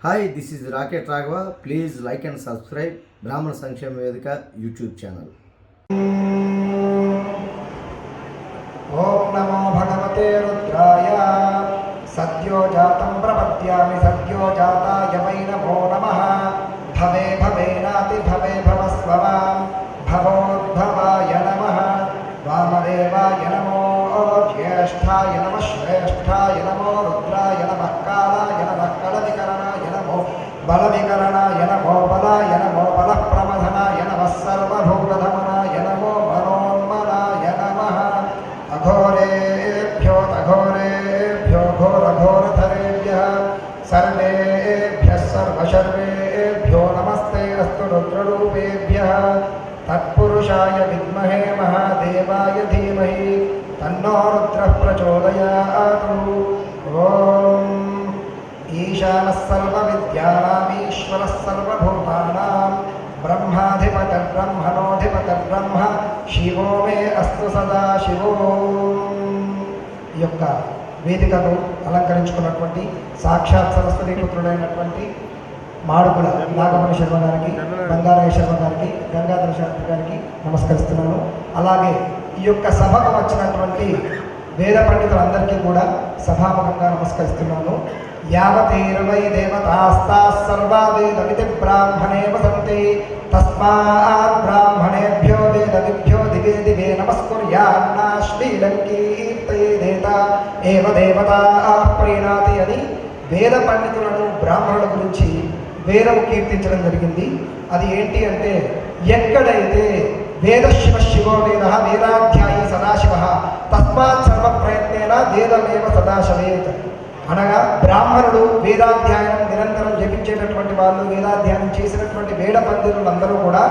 Hi, this is rocket Raghava. Please like and subscribe బ్రాహ్మణ సంక్షేమ వేదిక యూట్యూబ్ ఛానల్. ఓం నమో భగవతే రుద్రాయ. సద్యో జాతం ప్రపద్యామి సద్యో జాతాయ వై నమో నమః. భవే భవేనాతి భవే భవస్వవాం భవోద్భవాయ నమః. వామదేవాయ నమో జ్యేష్ఠాయ నమః శ్రేష్ఠాయ నమో రుద్రాయ నమః కాలాయ నమః కలవికరణాయ నమో బలవికరణాయ నమో బలాయ నమో బలప్రమథనాయ నమః సర్వభూతధమనాయ నమో మనోన్మనాయ నమః. అఘోరేభ్యో అఘోరేభ్యో ఘోరఘోరధరేభ్యः సర్వేభ్యः సర్వశర్వేభ్యో నమస్తే అస్తు రుద్రరూపేభ్యः. తత్పురుషాయ విద్మహే మహాదేవాయ ధీమహి తన్నో రుద్రః ప్రచోదయాతు. ఓం ఈశానः సర్వవిద్యానామీశ్వరः సర్వభూతానాం బ్రహ్మాధిపతిర్బ్రహ్మణోధిపతిర్బ్రహ్మ శివో మే అస్తు సదా శివో. ఈ యొక్క వేదికను అలంకరించుకున్నటువంటి సాక్షాత్ సరస్వతీ పుత్రుడైనటువంటి మాడుగుల నాగమణి శర్మ గారికి, బంగారయ్య శర్మ గారికి, గంగాధర శాస్త్రి గారికి నమస్కరిస్తున్నాను. అలాగే ఈ యొక్క సభకు వచ్చినటువంటి వేద పండితులందరికీ కూడా సభాముఖంగా నమస్కరిస్తున్నాను. యావతేర్వై దేవతాస్తాః సర్వా వేదవితి బ్రాహ్మణే వసంతి తస్మాత్ బ్రాహ్మణేభ్యో వేదవిభ్యో దివే దివే నమస్కుర్యాన్నా శ్రీలంకీర్తయేదేత ఏవ దేవతాః ప్రీణాతి అని వేద పండితులను బ్రాహ్మణుల గురించి వేదము కీర్తించడం జరిగింది. అది ఏంటి అంటే, ఎక్కడైతే వేదశివ శివో వేద వేదాధ్యాయీ సదాశివ తస్మాత్ సర్వ ప్రయత్నేన వేదమేవ సదాశవేత్ అనగా బ్రాహ్మణుడు వేదాధ్యాయనం నిరంతరం జపించేటటువంటి వాళ్ళు, వేదాధ్యాయనం చేసినటువంటి వేద పండితులందరూ కూడా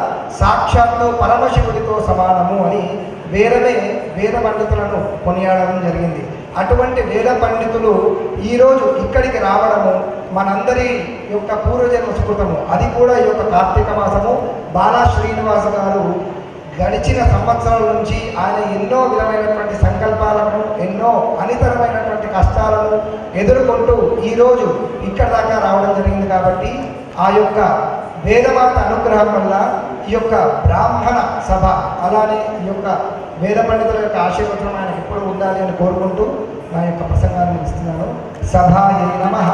సాక్షాత్తు పరమశివుడితో సమానము అని వేద పండితులను కొనియాడడం జరిగింది. అటువంటి వేద పండితులు ఈరోజు ఇక్కడికి రావడము మనందరి యొక్క పూర్వజన్మ సుకృతము. అది కూడా ఈ యొక్క కార్తీక మాసము. బాలా శ్రీనివాస గారు గడిచిన సంవత్సరాల నుంచి ఆయన ఎన్నో విధమైనటువంటి సంకల్పాలను, ఎన్నో అనితరమైనటువంటి కష్టాలను ఎదుర్కొంటూ ఈరోజు ఇక్కడ దాకా రావడం జరిగింది. కాబట్టి ఆ యొక్క వేదమాత అనుగ్రహం వల్ల ఈ యొక్క బ్రాహ్మణ సభ, అలానే ఈ యొక్క వేద పండితుల యొక్క ఆశీర్వచనం ఆయనకు ఎప్పుడు ఉండాలి అని కోరుకుంటూ నా యొక్క ప్రసంగాన్ని ఇస్తున్నాను. సభాయే నమః.